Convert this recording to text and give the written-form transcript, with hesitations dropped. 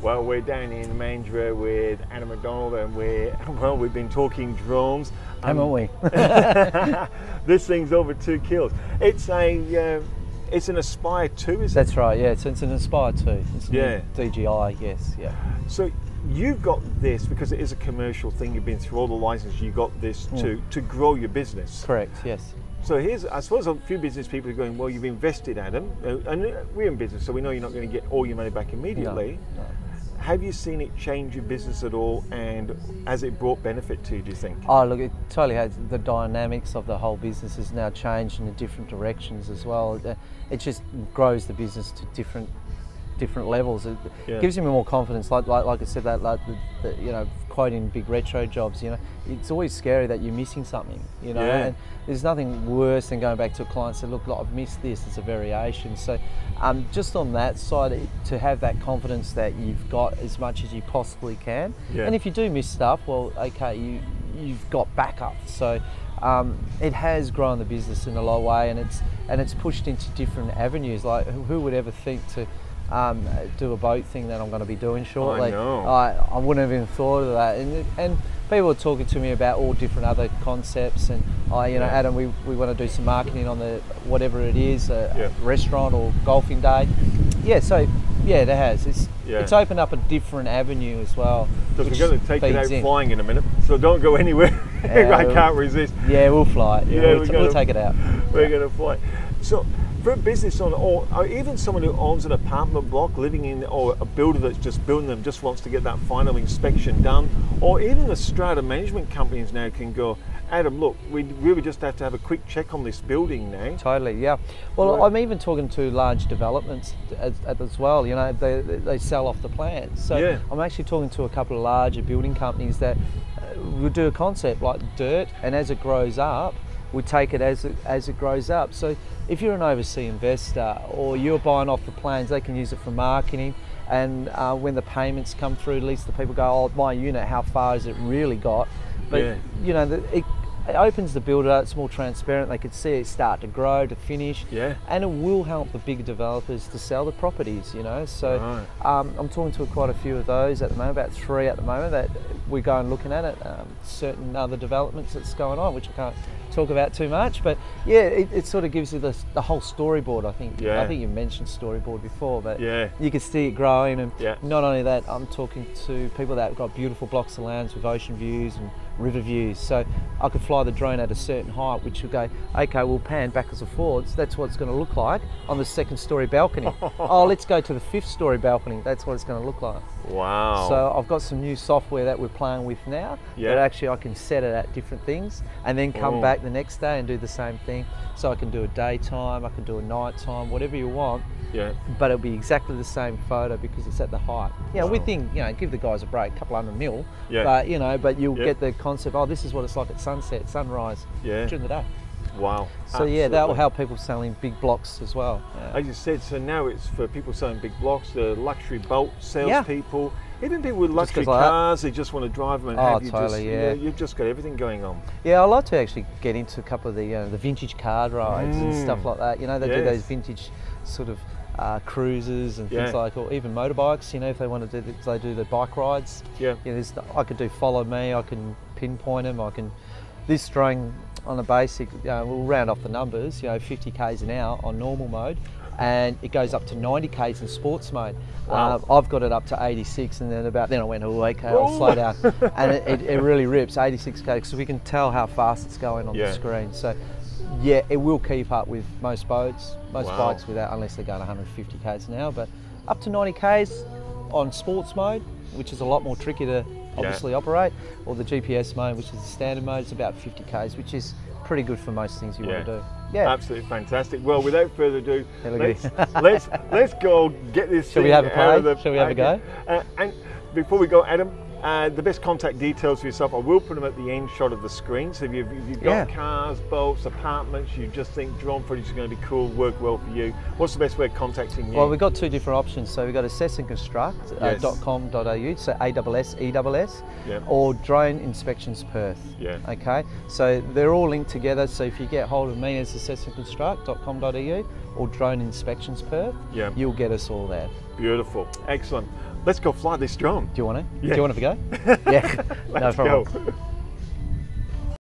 Well, we're down in Mandurah with Adam MacDonald, and we've been talking drones. Haven't we? This thing's over 2 kilos. It's an Aspire 2, is it? That's right. Yeah, it's an Aspire 2. It's Yeah. DJI. Yes. Yeah. So you've got this because it is a commercial thing. You've been through all the licenses. You got this to grow your business. Correct. Yes. So I suppose a few business people are going, well, you've invested, Adam, and we're in business, so we know you're not going to get all your money back immediately. No. Have you seen it change your business at all, and has it brought benefit to you, do you think? Oh, look, it totally has. The dynamics of the whole business has now changed in different directions as well. It just grows the business to different levels. It gives you more confidence. Like I said, quoting big retro jobs, it's always scary that you're missing something, and there's nothing worse than going back to a client and say, look, I've missed this, it's a variation. So just on that side, to have that confidence that you've got as much as you possibly can. And if you do miss stuff, well, okay, you've got backup. So it has grown the business in a lot of way, and it's pushed into different avenues. Like, who would ever think to do a boat thing that I'm going to be doing shortly? I know. I wouldn't have even thought of that. And people are talking to me about all different other concepts, and Adam, we want to do some marketing on the whatever it is, a restaurant or golfing day. It has. It's opened up a different avenue as well. Because we're going to take it out flying in a minute, so don't go anywhere. I can't resist. Yeah, we'll fly it. We'll take it out. We're going to fly. So, for a business owner, or even someone who owns an apartment block, living in, or a builder that's just building them, just wants to get that final inspection done, or even the strata management companies now can go, Adam, look, we really just have to have a quick check on this building now. Totally, yeah. Well, I'm even talking to large developments as well. They sell off the plans. So I'm actually talking to a couple of larger building companies that will do a concept like dirt, and as it grows up, we take it as it grows up. So if you're an overseas investor or you're buying off the plans, they can use it for marketing. And when the payments come through, at least the people go, oh, my unit, how far has it really got? But it opens the builder, it's more transparent, they could see it start to grow, to finish, and it will help the bigger developers to sell the properties, So I'm talking to quite a few of those at the moment, about 3 at the moment, that we're going looking at it, certain other developments that's going on, which I can't talk about too much, but it sort of gives you the whole storyboard. I think you mentioned storyboard before, but you can see it growing, and not only that, I'm talking to people that have got beautiful blocks of lands with ocean views and river views, so I could fly the drone at a certain height, which will go, okay, we'll pan backwards and forwards, that's what it's going to look like on the 2nd story balcony. Oh, let's go to the 5th story balcony, that's what it's going to look like. Wow. So I've got some new software that we're playing with now, that actually I can set it at different things and then come back the next day and do the same thing. So I can do a daytime, I can do a nighttime, whatever you want. But it'll be exactly the same photo because it's at the height. We think, give the guys a break, a couple $100 mil. But you'll get the concept, oh, this is what it's like at sunset, sunrise, during the day. Wow. So that will help people selling big blocks as well. As you said, so now it's for people selling big blocks, the luxury boat salespeople, even people with luxury cars, they just want to drive them and have you just, you've just got everything going on. Yeah, I like to actually get into a couple of the vintage car rides and stuff like that. They do those vintage sort of cruises and things like, or even motorbikes, if they want to do they do the bike rides. I could do follow me, I can pinpoint them, this drone on a basic, we'll round off the numbers, 50 k's an hour on normal mode, and it goes up to 90 k's in sports mode. I've got it up to 86, and then I went, oh, okay, I'll slow down, and it really rips 86 k's, so we can tell how fast it's going on the screen. So it will keep up with most boats, most bikes, without, unless they're going 150 k's an hour, but up to 90 k's on sports mode, which is a lot more tricky to obviously operate, or the GPS mode, which is the standard mode, it's about 50 k's, which is pretty good for most things you want to do. Absolutely fantastic. Well, without further ado, let's go get this. Shall we have a play? Shall we have a go? And before we go, Adam, the best contact details for yourself, I will put them at the end shot of the screen. So if you've got cars, boats, apartments, you just think drone footage is going to be cool, work well for you, what's the best way of contacting you? Well, we've got 2 different options. So we've got assessandconstruct.com.au, so ASSESS, or Drone Inspections Perth. Okay, so they're all linked together. So if you get hold of me as assessandconstruct.com.au or Drone Inspections Perth, you'll get us all there. Beautiful, excellent. let's go fly this drone. Do you want to? Yeah. Do you want to go? Yeah, no Let's problem. go.